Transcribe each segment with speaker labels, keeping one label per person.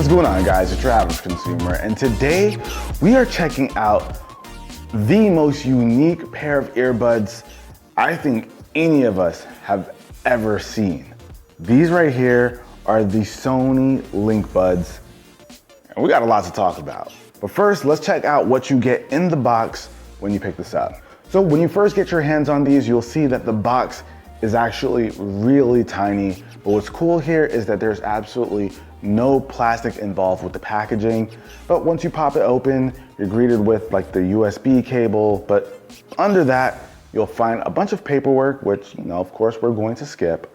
Speaker 1: What's going on, guys? It's UrAvgConsumer, and today we are checking out the most unique pair of earbuds I think any of us have ever seen. These right here are the Sony LinkBuds, and we got a lot to talk about. But first, let's check out what you get in the box when you pick this up. So when you first get your hands on these, you'll see that the box is actually really tiny. But what's cool here is that there's absolutely no plastic involved with the packaging. But once you pop it open, you're greeted with like the USB cable. But under that, you'll find a bunch of paperwork, which, of course, we're going to skip.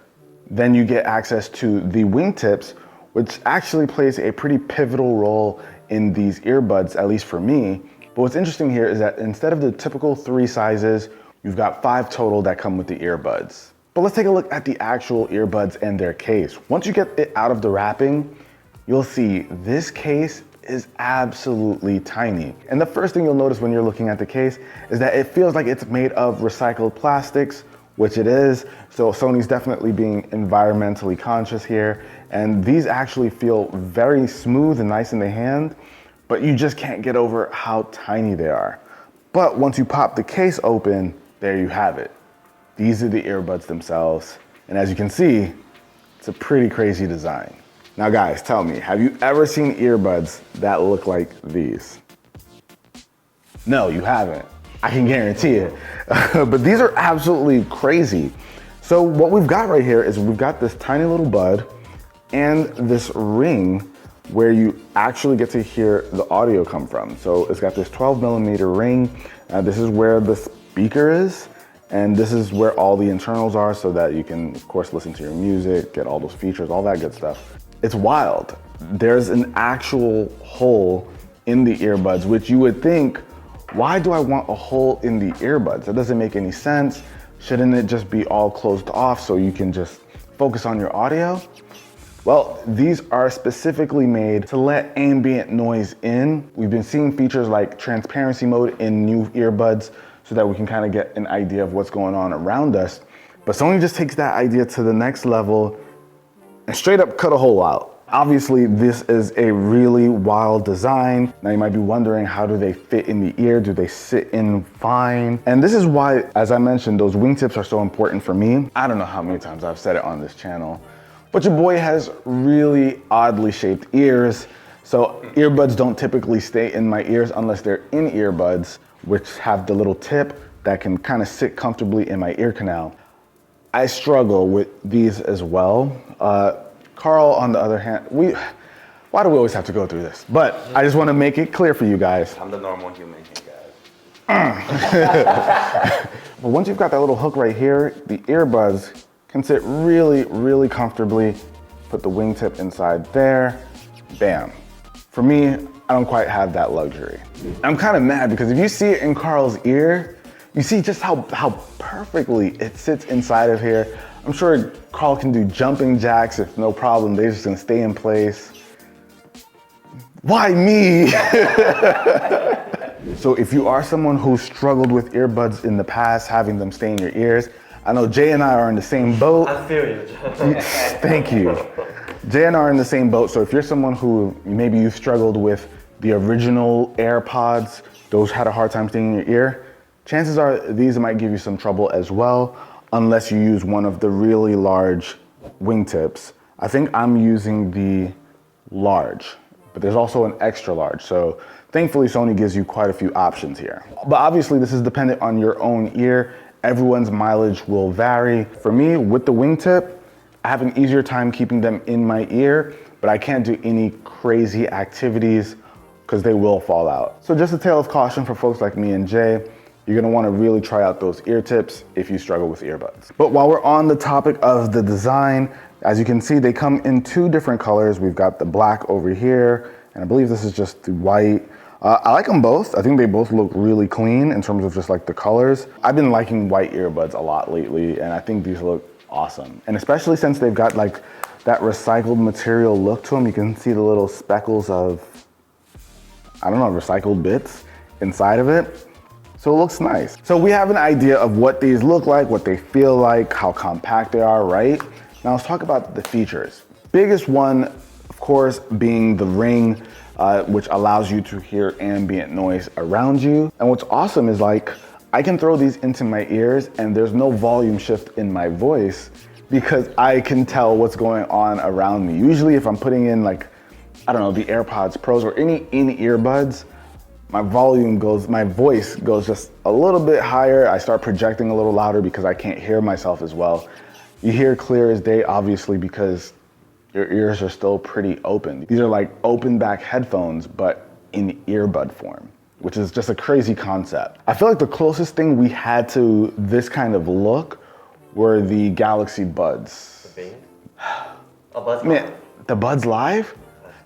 Speaker 1: Then you get access to the wingtips, which actually plays a pretty pivotal role in these earbuds, at least for me. But what's interesting here is that instead of the typical 3 sizes, you've got 5 total that come with the earbuds. But let's take a look at the actual earbuds and their case. Once you get it out of the wrapping, you'll see this case is absolutely tiny. And the first thing you'll notice when you're looking at the case is that it feels like it's made of recycled plastics, which it is. So Sony's definitely being environmentally conscious here. And these actually feel very smooth and nice in the hand, but you just can't get over how tiny they are. But once you pop the case open, there you have it. These are the earbuds themselves. And as you can see, it's a pretty crazy design. Now guys, tell me, have you ever seen earbuds that look like these? No, you haven't. I can guarantee it. But these are absolutely crazy. So what we've got right here is we've got this tiny little bud and this ring where you actually get to hear the audio come from. So it's got this 12mm ring. This is where the speaker is. And this is where all the internals are so that you can, of course, listen to your music, get all those features, all that good stuff. It's wild. There's an actual hole in the earbuds, which you would think, why do I want a hole in the earbuds? That doesn't make any sense. Shouldn't it just be all closed off so you can just focus on your audio? Well, these are specifically made to let ambient noise in. We've been seeing features like transparency mode in new earbuds so that we can kind of get an idea of what's going on around us. But Sony just takes that idea to the next level and straight up cut a hole out. Obviously, this is a really wild design. Now you might be wondering, how do they fit in the ear? Do they sit in fine? And this is why, as I mentioned, those wingtips are so important for me. I don't know how many times I've said it on this channel, but your boy has really oddly shaped ears. So earbuds don't typically stay in my ears unless they're in earbuds, which have the little tip that can kind of sit comfortably in my ear canal. I struggle with these as well. Carl, on the other hand, why do we always have to go through this? But I just want to make it clear for you guys.
Speaker 2: I'm the normal human here, guys.
Speaker 1: But once you've got that little hook right here, the earbuds can sit really, really comfortably. Put the wingtip inside there, bam. For me, I don't quite have that luxury. I'm kind of mad because if you see it in Carl's ear, you see just how perfectly it sits inside of here. I'm sure Carl can do jumping jacks if no problem. They're just gonna stay in place. Why me? So if you are someone who struggled with earbuds in the past, having them stay in your ears, I know Jay and I are in the same boat.
Speaker 2: I feel you.
Speaker 1: Thank you. Jay and I are in the same boat. So if you're someone who maybe you struggled with the original AirPods, those had a hard time staying in your ear, chances are these might give you some trouble as well, unless you use one of the really large wingtips. I think I'm using the large, but there's also an extra large. So thankfully Sony gives you quite a few options here. But obviously this is dependent on your own ear. Everyone's mileage will vary. For me, with the wingtip, I have an easier time keeping them in my ear, but I can't do any crazy activities because they will fall out. So just a tale of caution for folks like me and Jay. You're gonna wanna really try out those ear tips if you struggle with earbuds. But while we're on the topic of the design, as you can see, they come in 2 different colors. We've got the black over here, and I believe this is just the white. I like them both. I think they both look really clean in terms of just like the colors. I've been liking white earbuds a lot lately, and I think these look awesome. And especially since they've got like that recycled material look to them, you can see the little speckles of, I don't know, recycled bits inside of it. So it looks nice. So we have an idea of what these look like, what they feel like, how compact they are, right? Now let's talk about the features. Biggest one Of course, being the ring, which allows you to hear ambient noise around you. And what's awesome is like, I can throw these into my ears and there's no volume shift in my voice because I can tell what's going on around me. Usually if I'm putting in like, I don't know, the AirPods Pros or any earbuds, my voice goes just a little bit higher. I start projecting a little louder because I can't hear myself as well. You hear clear as day, obviously, because your ears are still pretty open. These are like open back headphones, but in earbud form, which is just a crazy concept. I feel like the closest thing we had to this kind of look were the Galaxy Buds.
Speaker 2: The Buds
Speaker 1: Man,
Speaker 2: Live?
Speaker 1: the Buds Live?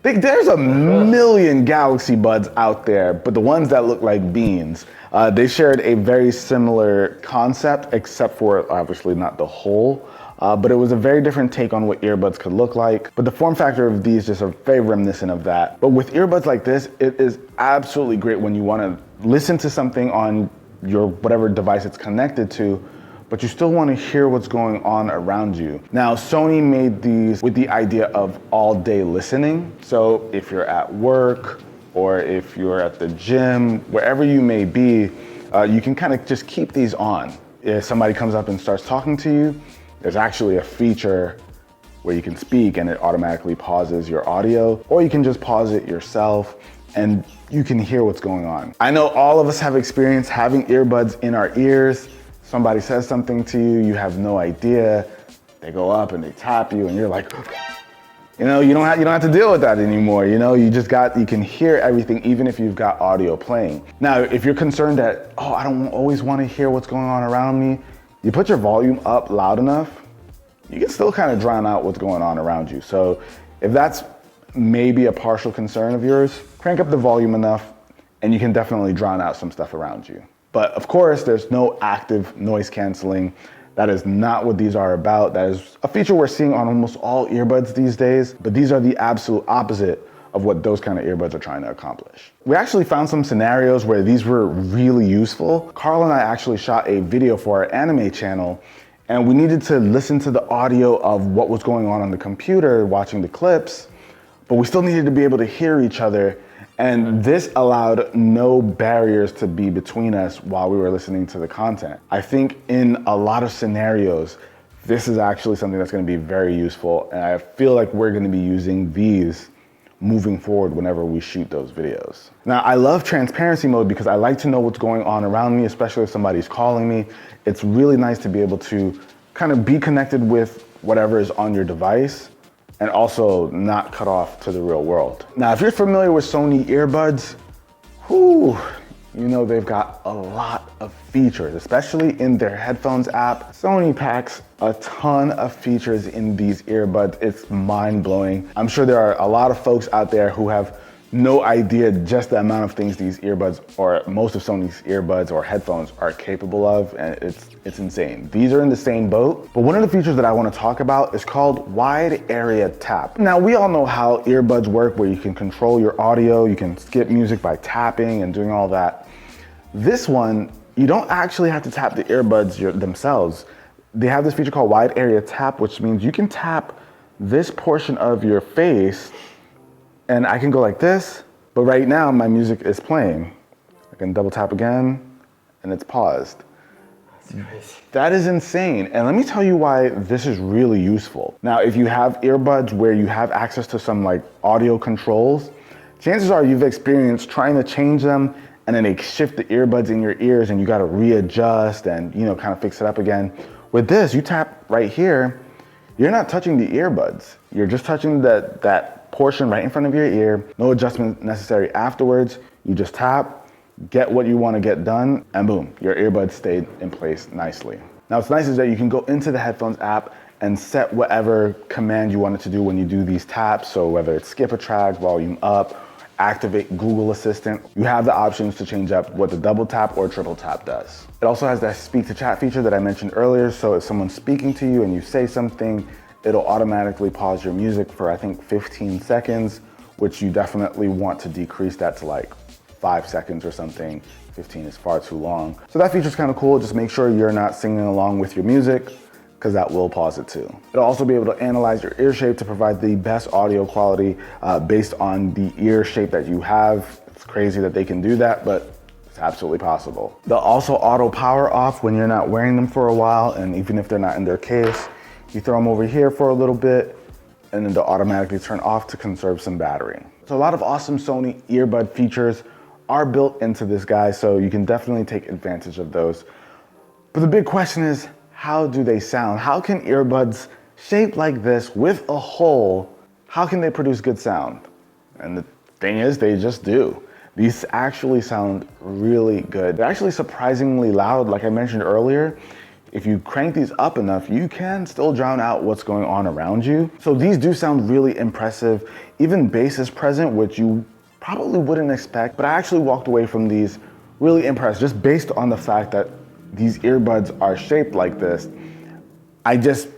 Speaker 1: There's a million Galaxy Buds out there, but the ones that look like beans, they shared a very similar concept, except for obviously not the hole. But it was a very different take on what earbuds could look like. But the form factor of these just are very reminiscent of that. But with earbuds like this, it is absolutely great when you want to listen to something on your whatever device it's connected to, but you still want to hear what's going on around you. Now, Sony made these with the idea of all day listening. So if you're at work or if you're at the gym, wherever you may be, you can kind of just keep these on. If somebody comes up and starts talking to you, there's actually a feature where you can speak and it automatically pauses your audio, or you can just pause it yourself and you can hear what's going on. I know all of us have experience having earbuds in our ears. Somebody says something to you, you have no idea. They go up and they tap you and you're like, you know, you don't have to deal with that anymore. You know, you can hear everything even if you've got audio playing. Now, if you're concerned that, oh, I don't always want to hear what's going on around me, you put your volume up loud enough, you can still kind of drown out what's going on around you. So if that's maybe a partial concern of yours, crank up the volume enough and you can definitely drown out some stuff around you. But of course, there's no active noise canceling. That is not what these are about. That is a feature we're seeing on almost all earbuds these days, but these are the absolute opposite of what those kind of earbuds are trying to accomplish. We actually found some scenarios where these were really useful. Carl and I actually shot a video for our anime channel, and we needed to listen to the audio of what was going on the computer, watching the clips, but we still needed to be able to hear each other. And this allowed no barriers to be between us while we were listening to the content. I think in a lot of scenarios, this is actually something that's gonna be very useful. And I feel like we're gonna be using these moving forward whenever we shoot those videos. Now, I love transparency mode because I like to know what's going on around me, especially if somebody's calling me. It's really nice to be able to kind of be connected with whatever is on your device and also not cut off to the real world. Now, if you're familiar with Sony earbuds, you know they've got a lot of features, especially in their headphones app. Sony packs a ton of features in these earbuds. It's mind-blowing. I'm sure there are a lot of folks out there who have no idea just the amount of things these earbuds, or most of Sony's earbuds or headphones, are capable of, and it's insane. These are in the same boat, but one of the features that I want to talk about is called wide area tap. Now, we all know how earbuds work, where you can control your audio, you can skip music by tapping and doing all that. This one, you don't actually have to tap the earbuds themselves. They have this feature called wide area tap, which means you can tap this portion of your face, and I can go like this, but right now my music is playing. I can double tap again, and it's paused.
Speaker 2: That's crazy.
Speaker 1: That is insane, and let me tell you why this is really useful. Now, if you have earbuds where you have access to some like audio controls, chances are you've experienced trying to change them and then they shift the earbuds in your ears and you gotta readjust and kind of fix it up again. With this, you tap right here, you're not touching the earbuds. You're just touching that portion right in front of your ear. No adjustment necessary afterwards. You just tap, get what you wanna get done, and boom, your earbuds stayed in place nicely. Now, what's nice is that you can go into the headphones app and set whatever command you want it to do when you do these taps. So whether it's skip a track, volume up, activate Google Assistant, you have the options to change up what the double tap or triple tap does. It also has that speak to chat feature that I mentioned earlier. So if someone's speaking to you and you say something, it'll automatically pause your music for I think 15 seconds, which you definitely want to decrease that to like 5 seconds or something. 15 is far too long. So that feature's kind of cool. Just make sure you're not singing along with your music, because that will pause it too. It'll also be able to analyze your ear shape to provide the best audio quality based on the ear shape that you have. It's crazy that they can do that, but it's absolutely possible. They'll also auto power off when you're not wearing them for a while, and even if they're not in their case, you throw them over here for a little bit, and then they'll automatically turn off to conserve some battery. So a lot of awesome Sony earbud features are built into this guy, so you can definitely take advantage of those. But the big question is, how do they sound? How can earbuds shaped like this with a hole, how can they produce good sound? And the thing is, they just do. These actually sound really good. They're actually surprisingly loud, like I mentioned earlier. If you crank these up enough, you can still drown out what's going on around you. So these do sound really impressive. Even bass is present, which you probably wouldn't expect, but I actually walked away from these really impressed just based on the fact that these earbuds are shaped like this. I just,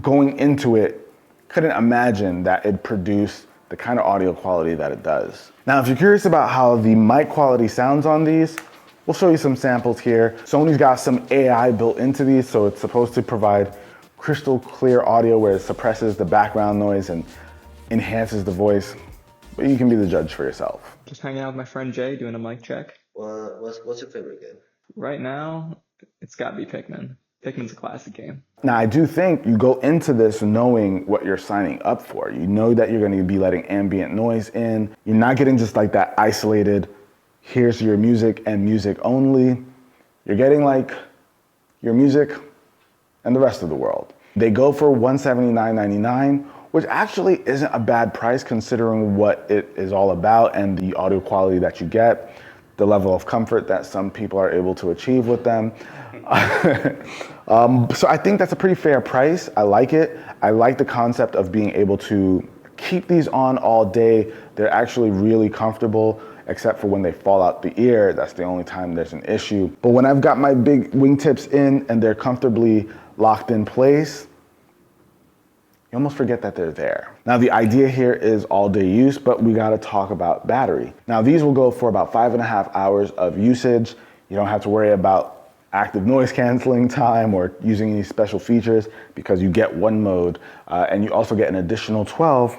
Speaker 1: going into it, couldn't imagine that it'd produce the kind of audio quality that it does. Now, if you're curious about how the mic quality sounds on these, we'll show you some samples here. Sony's got some AI built into these, so it's supposed to provide crystal clear audio where it suppresses the background noise and enhances the voice, but you can be the judge for yourself.
Speaker 3: Just hanging out with my friend Jay doing a mic check.
Speaker 2: What's your favorite game?
Speaker 3: Right now, it's gotta be Pikmin. Pikmin's a classic game.
Speaker 1: Now, I do think you go into this knowing what you're signing up for. You know that you're gonna be letting ambient noise in. You're not getting just like that isolated, here's your music and music only. You're getting like your music and the rest of the world. They go for $179.99, which actually isn't a bad price considering what it is all about and the audio quality that you get, the level of comfort that some people are able to achieve with them. So I think that's a pretty fair price. I like it. I like the concept of being able to keep these on all day. They're actually really comfortable, except for when they fall out the ear. That's the only time there's an issue. But when I've got my big wingtips in and they're comfortably locked in place, you almost forget that they're there. Now, the idea here is all day use, but we gotta talk about battery. Now, these will go for about 5.5 hours of usage. You don't have to worry about active noise canceling time or using any special features because you get one mode and you also get an additional 12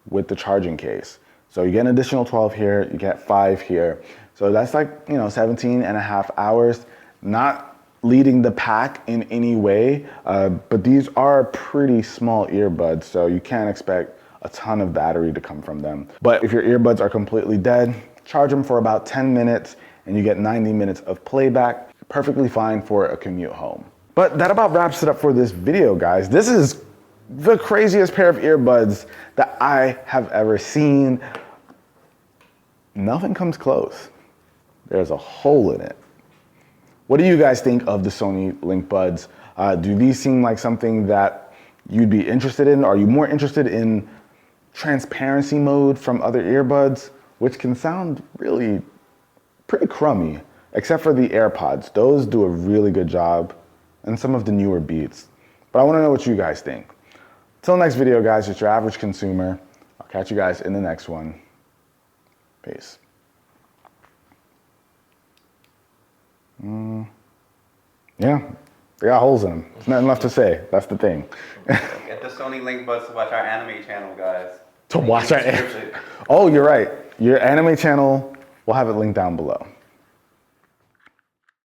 Speaker 1: with the charging case. So you get an additional 12 here, you get 5 here. So that's like, 17.5 hours, not leading the pack in any way, but these are pretty small earbuds, so you can't expect a ton of battery to come from them. But if your earbuds are completely dead, charge them for about 10 minutes and you get 90 minutes of playback, perfectly fine for a commute home. But that about wraps it up for this video, guys. This is the craziest pair of earbuds that I have ever seen. Nothing comes close. There's a hole in it. What do you guys think of the Sony LinkBuds? Do these seem like something that you'd be interested in? Are you more interested in transparency mode from other earbuds, which can sound really pretty crummy, except for the AirPods. Those do a really good job, and some of the newer Beats. But I wanna know what you guys think. Till next video, guys, it's your average consumer. I'll catch you guys in the next one. Peace. Yeah, they got holes in them. There's nothing left to say. That's the thing.
Speaker 4: Get the Sony LinkBuds to watch our anime channel, guys.
Speaker 1: To watch our anime. Oh, you're right. Your anime channel, we'll have it linked down below.